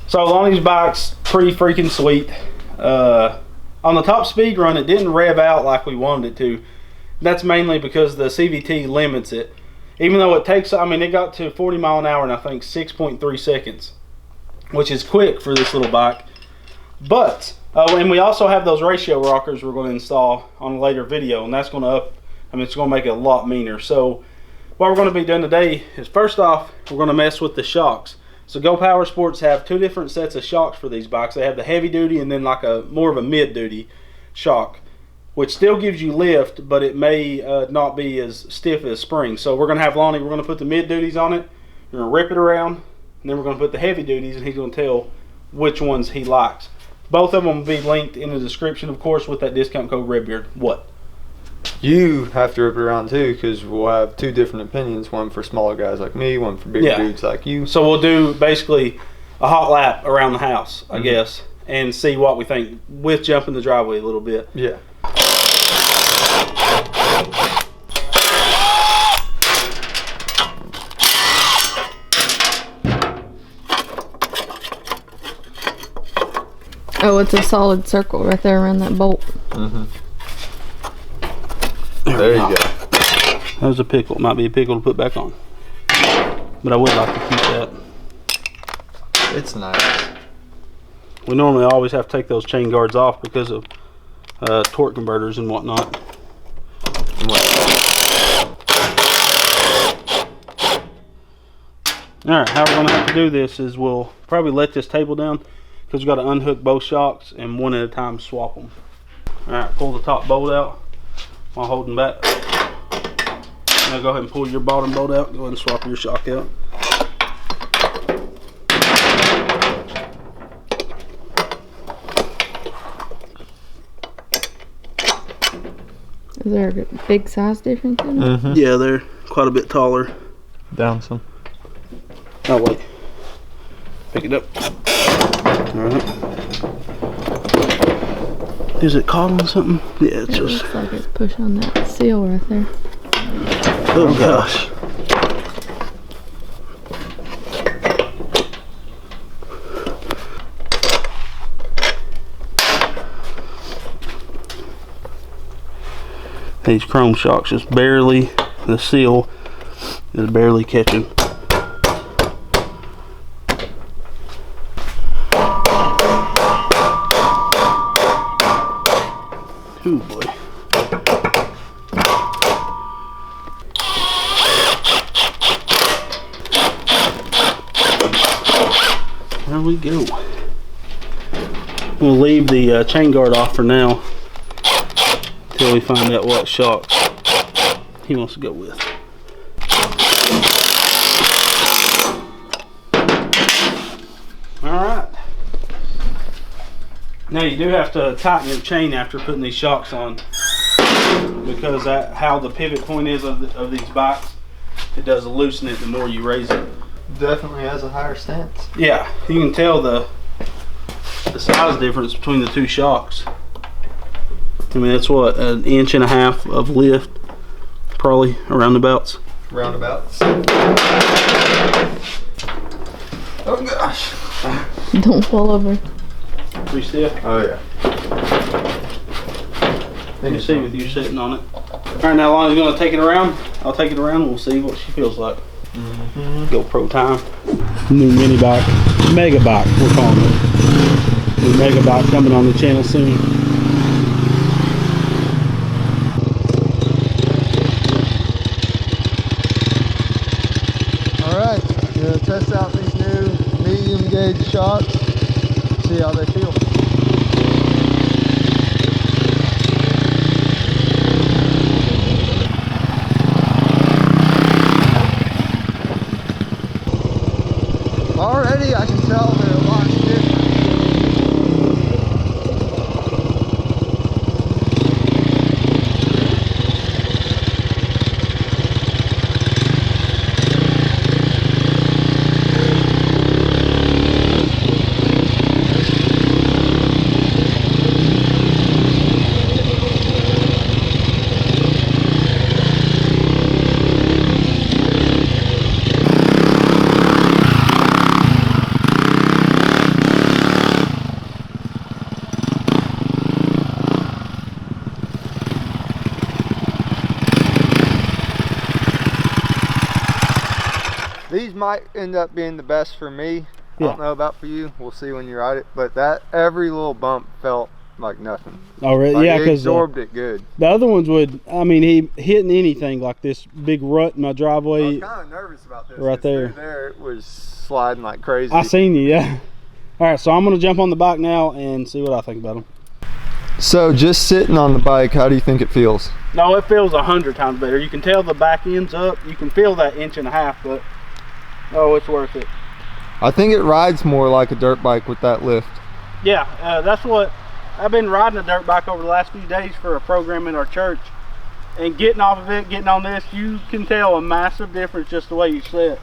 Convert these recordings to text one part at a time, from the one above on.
So Lonnie's bike's pretty freaking sweet. On the top speed run, it didn't rev out like we wanted it to. That's mainly because the CVT limits it. Even though it takes, I mean, it got to 40 mile an hour in I think 6.3 seconds, which is quick for this little bike. But, and we also have those ratio rockers we're going to install on a later video, and that's going to it's going to make it a lot meaner. So what we're going to be doing today is, first off, we're going to mess with the shocks. So Go Power Sports have two different sets of shocks for these bikes. They have the heavy duty and then like more of a mid duty shock, which still gives you lift, but it may not be as stiff as spring. So we're going to have Lonnie, we're going to put the mid duties on it, we're going to rip it around, and then we're going to put the heavy duties, and he's going to tell which ones he likes. Both of them will be linked in the description, of course, with that discount code REDBEARD. What? You have to rip it around too, because we'll have two different opinions. One for smaller guys like me, one for bigger dudes like you. So we'll do basically a hot lap around the house, I guess, and see what we think with jumping the driveway a little bit. Yeah. Oh, it's a solid circle right there around that bolt. There you go. That was a pickle. It might be a pickle to put back on, but I would like to keep that. It's nice. We normally always have to take those chain guards off because of torque converters and whatnot. Alright, how we're going to have to do this is we'll probably let this table down because we've got to unhook both shocks and one at a time swap them. Alright, pull the top bolt out while holding back. Now go ahead and pull your bottom bolt out. Go ahead and swap your shock out. Is there a big size difference in it? Yeah, they're quite a bit taller. Down some. Oh wait. Pick it up. Alright. Is it caught on something? Yeah, it's just... looks like it's pushed on that seal right there. Oh gosh. These chrome shocks just barely, the seal is barely catching. Oh boy. There we go. We'll leave the chain guard off for now until we find out what shocks he wants to go with. Alright. Now you do have to tighten your chain after putting these shocks on, because how the pivot point is of these bikes, it does loosen it the more you raise it. Definitely has a higher stance. Yeah, you can tell the size difference between the two shocks. I mean, that's what, 1.5 inches of lift, probably, roundabouts. Roundabouts. Oh gosh. Don't fall over. Pretty stiff. Oh yeah. You can see with you sitting on it. Alright, now Lonnie's going to take it around. I'll take it around and we'll see what she feels like. GoPro time. New mini bike. Mega bike, we're calling it. New mega bike coming on the channel soon. Alright, gonna test out these new medium gauge shocks. See how they feel. Already I can tell they're a lot different. might end up being the best for me. Yeah. I don't know about for you. We'll see when you ride it. But that every little bump felt like nothing. Oh, really? Like yeah, it because absorbed it good. The other ones would, I mean, he hitting anything like this big rut in my driveway. I was kind of nervous about this. Right there. Through there, it was sliding like crazy. I seen you, yeah. All right, so I'm gonna jump on the bike now and see what I think about them. So just sitting on the bike, how do you think it feels? No, it feels 100 times better. You can tell the back end's up. You can feel that 1.5 inches, but oh, it's worth it. I think it rides more like a dirt bike with that lift. Yeah, that's what I've been riding a dirt bike over the last few days for a program in our church, and getting off of it, getting on this, you can tell a massive difference just the way you sit.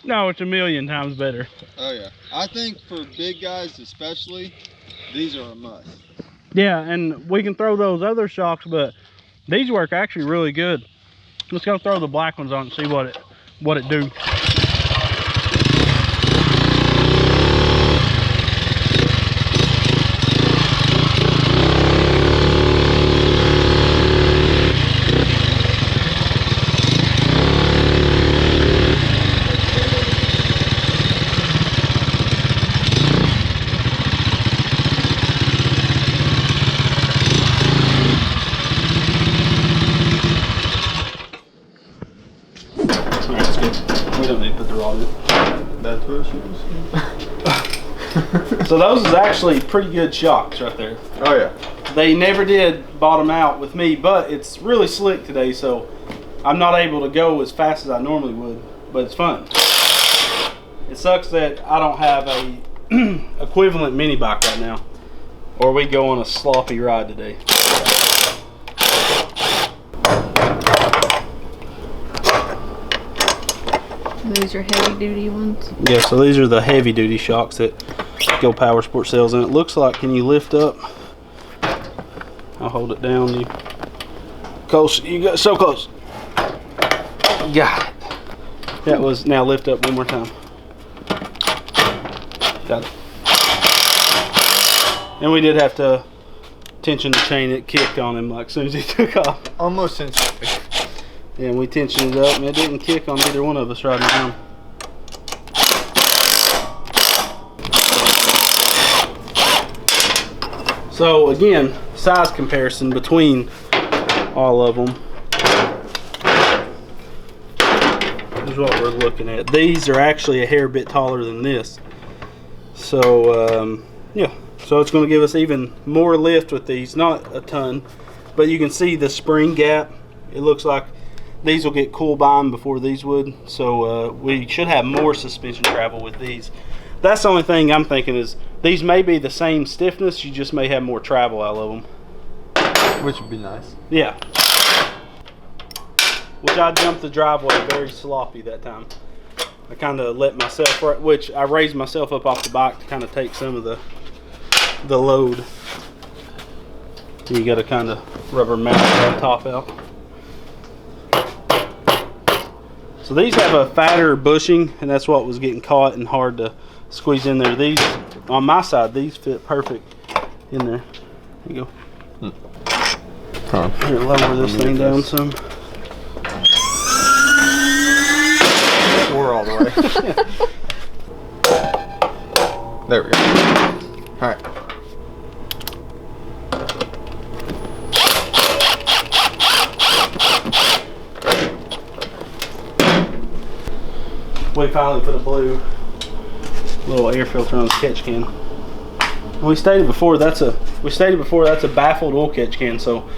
No, it's 1,000,000 times better. Oh yeah, I think for big guys especially, these are a must. Yeah, and we can throw those other shocks, but these work actually really good. Let's go throw the black ones on and see what it do. We don't need to put the rod in. That's what she was. So those is actually pretty good shocks right there. Oh yeah. They never did bottom out with me, but it's really slick today, so I'm not able to go as fast as I normally would, but it's fun. It sucks that I don't have a equivalent mini bike right now, or we go on a sloppy ride today. These are heavy duty ones? Yeah, so these are the heavy duty shocks that Go Power Sport sells, and it looks like, can you lift up? I'll hold it down. You close, you got so close. Got it. That was, now lift up one more time. Got it. And we did have to tension the chain. It kicked on him like as soon as he took off. Almost instantly. Yeah, and we tensioned it up and it didn't kick on either one of us riding around. So again, size comparison between all of them. Here's what we're looking at. These are actually a hair bit taller than this. So yeah, so it's going to give us even more lift with these. Not a ton, but you can see the spring gap. It looks like these will get cool by them before these would. So we should have more suspension travel with these. That's the only thing I'm thinking is these may be the same stiffness, you just may have more travel out of them. Which would be nice. Yeah. Which I jumped the driveway very sloppy that time. I kind of let myself, which I raised myself up off the bike to kind of take some of the load. You got to kind of rubber mount that top out. So these have a fatter bushing, and that's what was getting caught and hard to squeeze in there. These, on my side, these fit perfect in there. There you go. Huh. Here, lower this thing down some. We're all the way. There we go. All right. We finally put a blue little air filter on the catch can. And we stated before that's a baffled oil catch can, so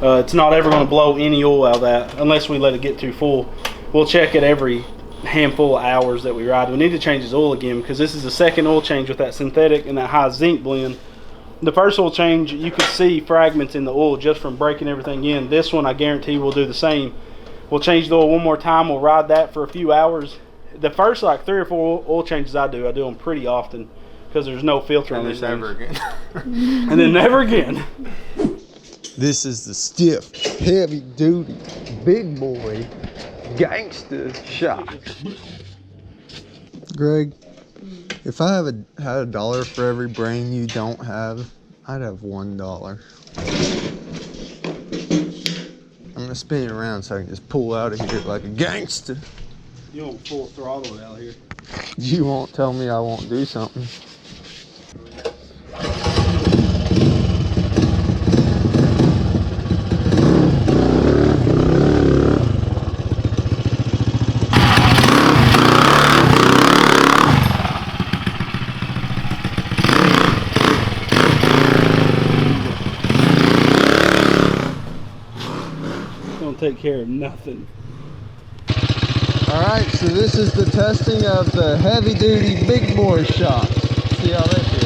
it's not ever going to blow any oil out of that unless we let it get too full. We'll check it every handful of hours that we ride. We need to change his oil again because this is the second oil change with that synthetic and that high zinc blend. The first oil change, you could see fragments in the oil just from breaking everything in. This one, I guarantee, will do the same. We'll change the oil one more time. We'll ride that for a few hours. The first like 3 or 4 oil changes I do them pretty often because there's no filter on these things. Never again. And then never again. This is the stiff, heavy duty, big boy, gangster shock. Greg, if I had $1 for every brain you don't have, I'd have $1. I'm gonna spin it around so I can just pull out of here like a gangster. You won't full throttle it out here. You won't tell me I won't do something. Don't take care of nothing. Alright, so this is the testing of the heavy duty big boy shocks. See how that feels.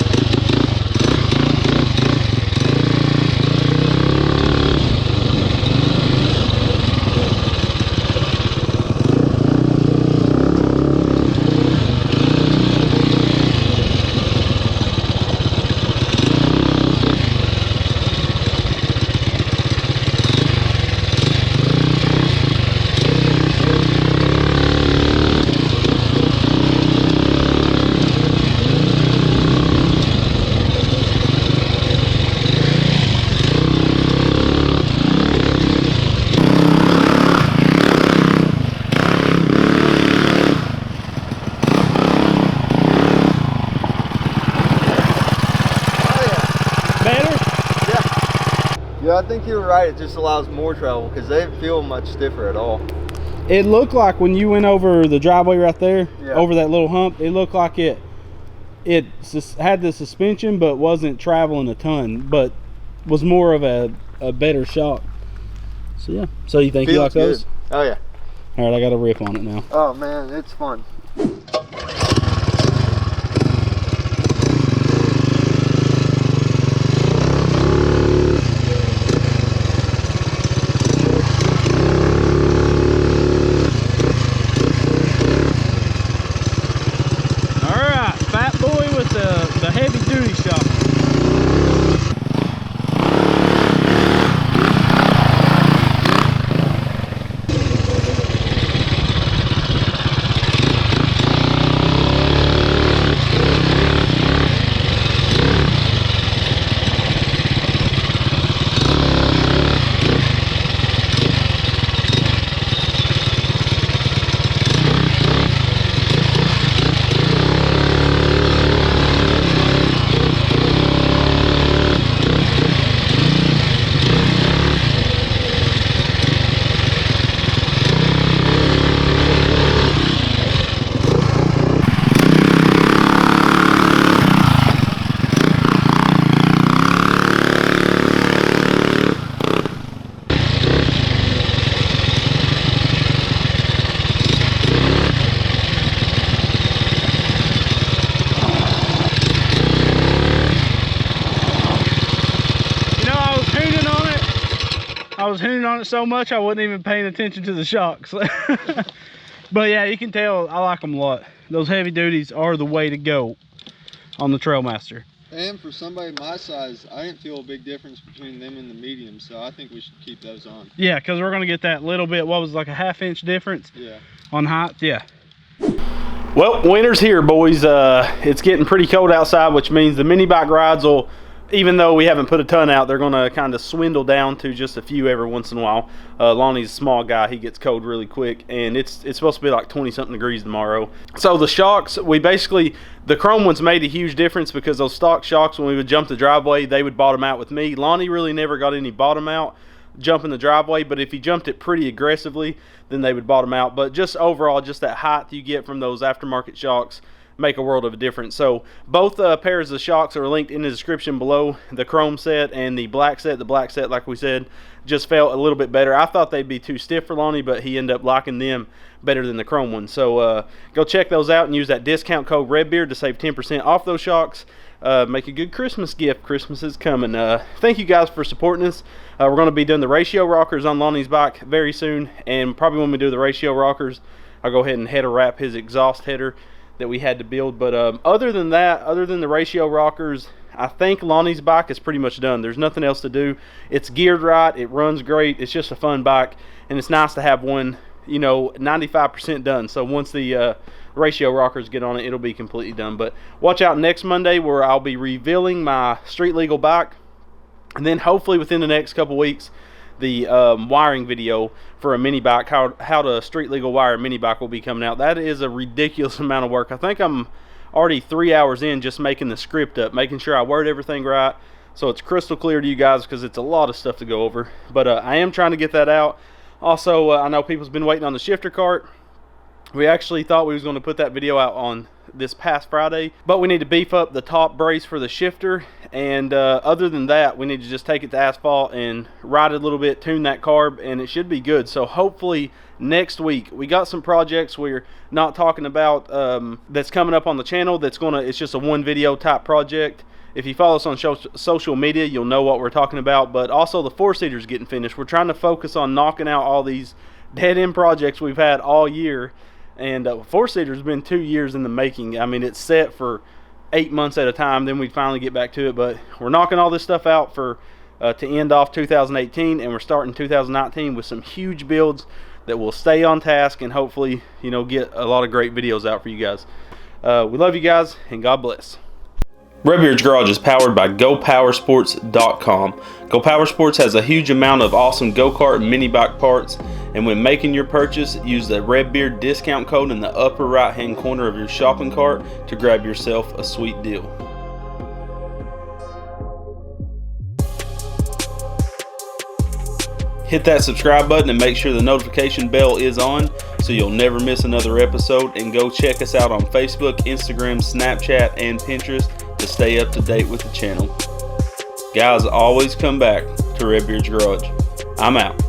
Yeah, I think you're right. It just allows more travel because they didn't feel much stiffer at all. It looked like when you went over the driveway right there, yeah, over that little hump, it looked like it had the suspension but wasn't traveling a ton, but was more of a better shock. So yeah. So you think you like those? Oh yeah. All right, I got a rip on it now. Oh man, it's fun. The heavy duty shock. I was hooning on it so much I wasn't even paying attention to the shocks. But yeah, you can tell I like them a lot. Those heavy duties are the way to go on the Trailmaster. And for somebody my size, I didn't feel a big difference between them and the medium, so I think we should keep those on. Yeah, because we're going to get that little bit, what was like a ½ inch difference on height. Yeah. Well, winter's here, boys. It's getting pretty cold outside, which means the mini bike rides will even though we haven't put a ton out, they're going to kind of swindle down to just a few every once in a while. Lonnie's a small guy. He gets cold really quick, and it's supposed to be like 20-something degrees tomorrow. So the shocks, the chrome ones made a huge difference because those stock shocks, when we would jump the driveway, they would bottom out with me. Lonnie really never got any bottom out jumping the driveway, but if he jumped it pretty aggressively, then they would bottom out. But just overall, just that height you get from those aftermarket shocks make a world of a difference. So both pairs of shocks are linked in the description below. The chrome set and the black set. The black set, like we said, just felt a little bit better. I thought they'd be too stiff for Lonnie, but he ended up liking them better than the chrome ones. So go check those out and use that discount code REDBEARD to save 10% off those shocks. Make a good Christmas gift. Christmas is coming. Thank you guys for supporting us. We're going to be doing the ratio rockers on Lonnie's bike very soon, and probably when we do the ratio rockers, I'll go ahead and header wrap his exhaust header that we had to build. But other than that, other than the ratio rockers, I think Lonnie's bike is pretty much done. There's nothing else to do. It's geared right, it runs great, it's just a fun bike, and it's nice to have one, you know, 95% done. So once the ratio rockers get on it, it'll be completely done. But watch out next Monday where I'll be revealing my street legal bike, and then hopefully within the next couple weeks the wiring video for a mini bike, how to street legal wire a mini bike, will be coming out. That is a ridiculous amount of work. I think I'm already 3 hours in just making the script up, making sure I word everything right so it's crystal clear to you guys, because it's a lot of stuff to go over. But I am trying to get that out. Also, I know people's been waiting on the shifter cart. We actually thought we was going to put that video out on this past Friday, but we need to beef up the top brace for the shifter, and other than that, we need to just take it to asphalt and ride it a little bit, tune that carb, and it should be good. So hopefully next week, we got some projects we're not talking about that's coming up on the channel. It's just a one video type project. If you follow us on social media, you'll know what we're talking about. But also the 4-seater's getting finished. We're trying to focus on knocking out all these dead end projects we've had all year. And 4-seater's been 2 years in the making. I mean, it's set for 8 months at a time, then we finally get back to it. But we're knocking all this stuff out for to end off 2018, and we're starting 2019 with some huge builds that will stay on task and hopefully, you know, get a lot of great videos out for you guys. We love you guys, and God bless. Redbeard's Garage is powered by GoPowersports.com. Go Power Sports has a huge amount of awesome go-kart and mini bike parts, and when making your purchase, use the Redbeard discount code in the upper right-hand corner of your shopping cart to grab yourself a sweet deal. Hit that subscribe button and make sure the notification bell is on so you'll never miss another episode, and go check us out on Facebook, Instagram, Snapchat, and Pinterest to stay up to date with the channel. Guys, always come back to Redbeard's Garage. I'm out.